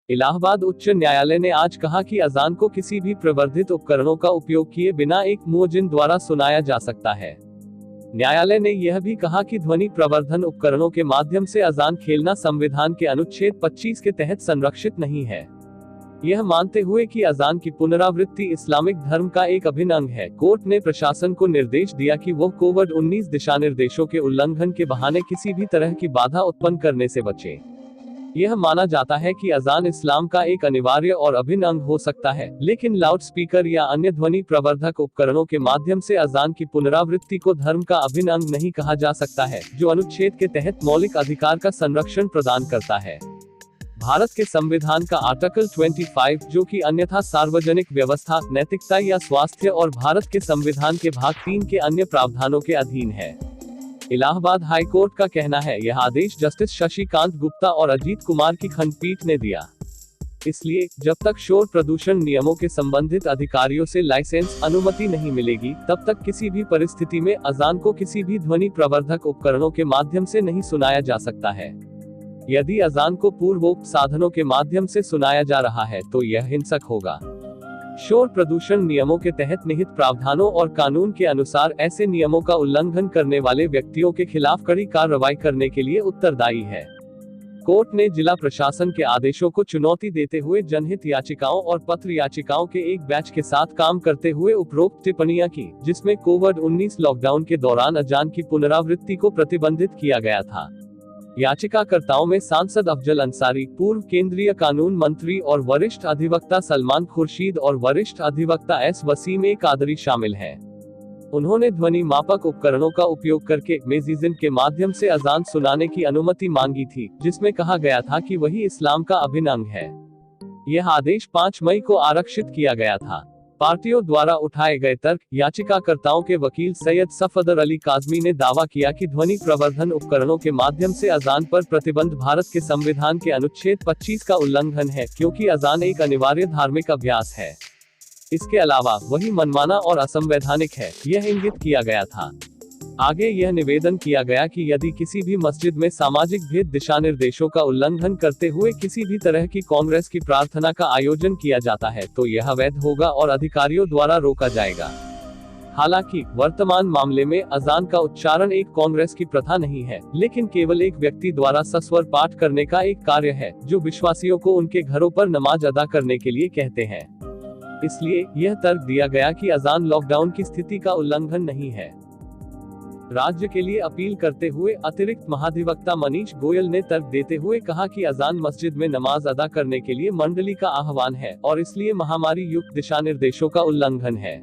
इलाहाबाद उच्च न्यायालय ने आज कहा कि अजान को किसी भी प्रवर्धित उपकरणों का उपयोग किए बिना एक मुअज्जिन द्वारा सुनाया जा सकता है। न्यायालय ने यह भी कहा कि ध्वनि प्रवर्धन उपकरणों के माध्यम से अजान खेलना संविधान के अनुच्छेद 25 के तहत संरक्षित नहीं है। यह मानते हुए कि अजान की पुनरावृत्ति इस्लामिक धर्म का एक अभिन्न अंग है, कोर्ट ने प्रशासन को निर्देश दिया कि वह कोविड-19 दिशानिर्देशों के उल्लंघन के बहाने किसी भी तरह की बाधा उत्पन्न करने से बचे। यह माना जाता है कि अजान इस्लाम का एक अनिवार्य और अभिन्न अंग हो सकता है, लेकिन लाउड स्पीकर या अन्य ध्वनि प्रवर्धक उपकरणों के माध्यम से अजान की पुनरावृत्ति को धर्म का अभिन्न अंग नहीं कहा जा सकता है, जो अनुच्छेद के तहत मौलिक अधिकार का संरक्षण प्रदान करता है। भारत के संविधान का आर्टिकल 25, जो कि अन्यथा सार्वजनिक व्यवस्था, नैतिकता या स्वास्थ्य और भारत के संविधान के भाग 3 के अन्य प्रावधानों के अधीन है। इलाहाबाद हाई कोर्ट का कहना है, यह आदेश जस्टिस शशिकांत गुप्ता और अजीत कुमार की खंडपीठ ने दिया। इसलिए जब तक शोर प्रदूषण नियमों के संबंधित अधिकारियों से लाइसेंस अनुमति नहीं मिलेगी, तब तक किसी भी परिस्थिति में अजान को किसी भी ध्वनि प्रवर्धक उपकरणों के माध्यम से नहीं सुनाया जा सकता है। यदि अजान को पूर्वोक्त साधनों के माध्यम से सुनाया जा रहा है तो यह हिंसक होगा। शोर प्रदूषण नियमों के तहत निहित प्रावधानों और कानून के अनुसार ऐसे नियमों का उल्लंघन करने वाले व्यक्तियों के खिलाफ कड़ी कार्रवाई करने के लिए उत्तरदायी है। कोर्ट ने जिला प्रशासन के आदेशों को चुनौती देते हुए जनहित याचिकाओं और पत्र याचिकाओं के एक बैच के साथ काम करते हुए उपरोक्त टिप्पणियां की, जिसमें कोविड-19 लॉकडाउन के दौरान अजान की पुनरावृत्ति को प्रतिबंधित किया गया था। याचिकाकर्ताओं में सांसद अफजल अंसारी, पूर्व केंद्रीय कानून मंत्री और वरिष्ठ अधिवक्ता सलमान खुर्शीद और वरिष्ठ अधिवक्ता एस वसीम ए कादरी शामिल हैं। उन्होंने ध्वनि मापक उपकरणों का उपयोग करके मेजिजिन के माध्यम से अजान सुनाने की अनुमति मांगी थी, जिसमें कहा गया था कि वही इस्लाम का अभिन्न अंग है। यह आदेश 5 मई को आरक्षित किया गया था। पार्टियों द्वारा उठाए गए तर्क। याचिकाकर्ताओं के वकील सैयद सफदर अली काजमी ने दावा किया कि ध्वनि प्रवर्धन उपकरणों के माध्यम से अजान पर प्रतिबंध भारत के संविधान के अनुच्छेद 25 का उल्लंघन है, क्योंकि अजान एक अनिवार्य धार्मिक अभ्यास है। इसके अलावा वही मनमाना और असंवैधानिक है, यह इंगित किया गया था। आगे यह निवेदन किया गया कि यदि किसी भी मस्जिद में सामाजिक भेद दिशानिर्देशों का उल्लंघन करते हुए किसी भी तरह की कांग्रेस की प्रार्थना का आयोजन किया जाता है तो यह अवैध होगा और अधिकारियों द्वारा रोका जाएगा। हालांकि वर्तमान मामले में अजान का उच्चारण एक कांग्रेस की प्रथा नहीं है, लेकिन केवल एक व्यक्ति द्वारा सस्वर पाठ करने का एक कार्य है, जो विश्वासियों को उनके घरों पर नमाज अदा करने के लिए कहते हैं। इसलिए यह तर्क दिया गया कि अजान लॉकडाउन की स्थिति का उल्लंघन नहीं है। राज्य के लिए अपील करते हुए अतिरिक्त महाधिवक्ता मनीष गोयल ने तर्क देते हुए कहा कि अजान मस्जिद में नमाज अदा करने के लिए मंडली का आह्वान है और इसलिए महामारी युक्त दिशानिर्देशों का उल्लंघन है।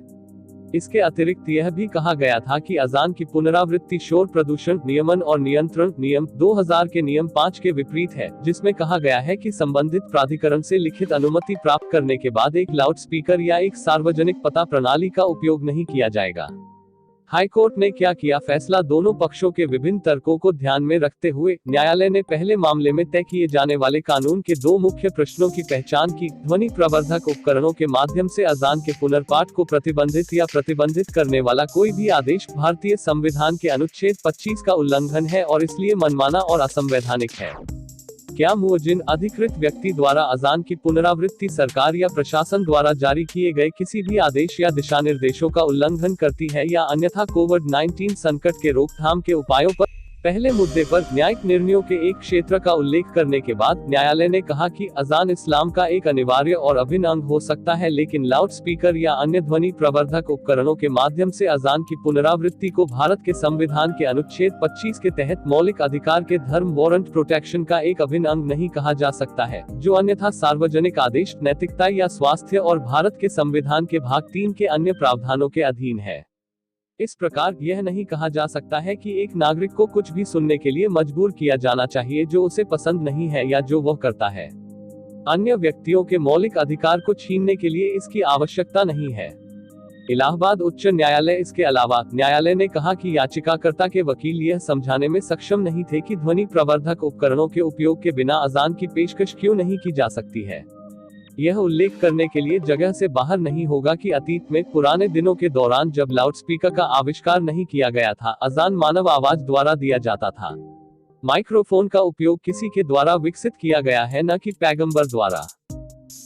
इसके अतिरिक्त यह भी कहा गया था कि अजान की पुनरावृत्ति शोर प्रदूषण नियमन और नियंत्रण नियम 2000 के नियम 5 के विपरीत है, जिसमें कहा गया है कि संबंधित प्राधिकरण से लिखित अनुमति प्राप्त करने के बाद एक लाउड स्पीकर या एक सार्वजनिक पता प्रणाली का उपयोग नहीं किया जाएगा। हाईकोर्ट ने क्या किया फैसला। दोनों पक्षों के विभिन्न तर्कों को ध्यान में रखते हुए न्यायालय ने पहले मामले में तय किए जाने वाले कानून के 2 मुख्य प्रश्नों की पहचान की। ध्वनि प्रवर्धक उपकरणों के माध्यम से अजान के पुनर्पाठ को प्रतिबंधित या प्रतिबंधित करने वाला कोई भी आदेश भारतीय संविधान के अनुच्छेद 25 का उल्लंघन है और इसलिए मनमाना और असंवैधानिक है। क्या मुअज्जिन अधिकृत व्यक्ति द्वारा अजान की पुनरावृत्ति सरकार या प्रशासन द्वारा जारी किए गए किसी भी आदेश या दिशानिर्देशों का उल्लंघन करती है या अन्यथा कोविड-19 संकट के रोकथाम के उपायों पर? पहले मुद्दे पर न्यायिक निर्णयों के एक क्षेत्र का उल्लेख करने के बाद न्यायालय ने कहा कि अजान इस्लाम का एक अनिवार्य और अभिन्न अंग हो सकता है, लेकिन लाउड स्पीकर या अन्य ध्वनि प्रवर्धक उपकरणों के माध्यम से अजान की पुनरावृत्ति को भारत के संविधान के अनुच्छेद 25 के तहत मौलिक अधिकार के धर्म वारंट प्रोटेक्शन का एक अभिन्न अंग नहीं कहा जा सकता है, जो अन्यथा सार्वजनिक आदेश, नैतिकता या स्वास्थ्य और भारत के संविधान के भाग 3 के अन्य प्रावधानों के अधीन है। इस प्रकार यह नहीं कहा जा सकता है कि एक नागरिक को कुछ भी सुनने के लिए मजबूर किया जाना चाहिए जो उसे पसंद नहीं है या जो वह करता है। अन्य व्यक्तियों के मौलिक अधिकार को छीनने के लिए इसकी आवश्यकता नहीं है। इलाहाबाद उच्च न्यायालय। इसके अलावा न्यायालय ने कहा कि याचिकाकर्ता के वकील यह समझाने में सक्षम नहीं थे कि ध्वनि प्रवर्धक उपकरणों के उपयोग के बिना अजान की पेशकश क्यों नहीं की जा सकती है। यह उल्लेख करने के लिए जगह से बाहर नहीं होगा कि अतीत में पुराने दिनों के दौरान जब लाउडस्पीकर का आविष्कार नहीं किया गया था, अजान मानव आवाज द्वारा दिया जाता था। माइक्रोफोन का उपयोग किसी के द्वारा विकसित किया गया है, न कि पैगंबर द्वारा,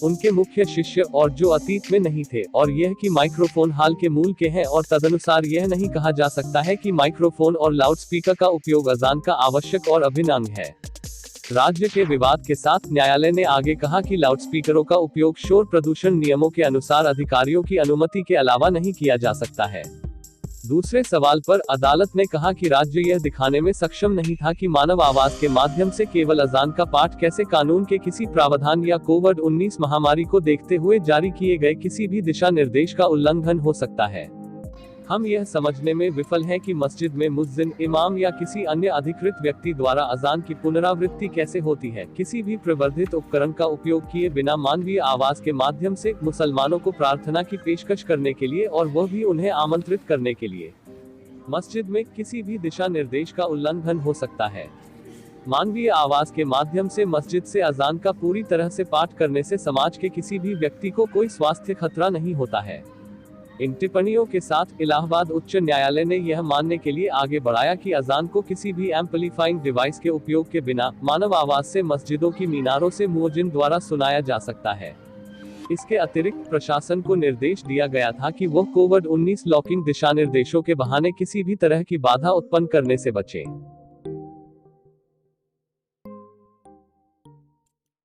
उनके मुख्य शिष्य, और जो अतीत में नहीं थे, और यह कि माइक्रोफोन हाल के मूल के हैं, और तदनुसार यह नहीं कहा जा सकता है कि माइक्रोफोन और लाउडस्पीकर का उपयोग अजान का आवश्यक और अभिन्न अंग है। राज्य के विवाद के साथ न्यायालय ने आगे कहा कि लाउडस्पीकरों का उपयोग शोर प्रदूषण नियमों के अनुसार अधिकारियों की अनुमति के अलावा नहीं किया जा सकता है। दूसरे सवाल पर अदालत ने कहा कि राज्य यह दिखाने में सक्षम नहीं था कि मानव आवाज के माध्यम से केवल अजान का पाठ कैसे कानून के किसी प्रावधान या कोविड-19 महामारी को देखते हुए जारी किए गए किसी भी दिशा निर्देश का उल्लंघन हो सकता है। हम यह समझने में विफल हैं कि मस्जिद में मुअज्जिन, इमाम या किसी अन्य अधिकृत व्यक्ति द्वारा अजान की पुनरावृत्ति कैसे होती है, किसी भी प्रवर्धित उपकरण का उपयोग किए बिना मानवीय आवाज के माध्यम से मुसलमानों को प्रार्थना की पेशकश करने के लिए, और वह भी उन्हें आमंत्रित करने के लिए। मस्जिद में किसी भी दिशा निर्देश का उल्लंघन हो सकता है। मानवीय आवाज के माध्यम से मस्जिद से अजान का पूरी तरह से पाठ करने से समाज के किसी भी व्यक्ति को कोई स्वास्थ्य खतरा नहीं होता है। इन टिप्पणियों के साथ इलाहाबाद उच्च न्यायालय ने यह मानने के लिए आगे बढ़ाया कि अजान को किसी भी एम्पलीफाइंग डिवाइस के उपयोग के बिना मानव आवाज से मस्जिदों की मीनारों से मुअज्जिन द्वारा सुनाया जा सकता है। इसके अतिरिक्त प्रशासन को निर्देश दिया गया था कि वह कोविड-19 लॉकिंग दिशानिर्देशों के बहाने किसी भी तरह की बाधा उत्पन्न करने से बचे।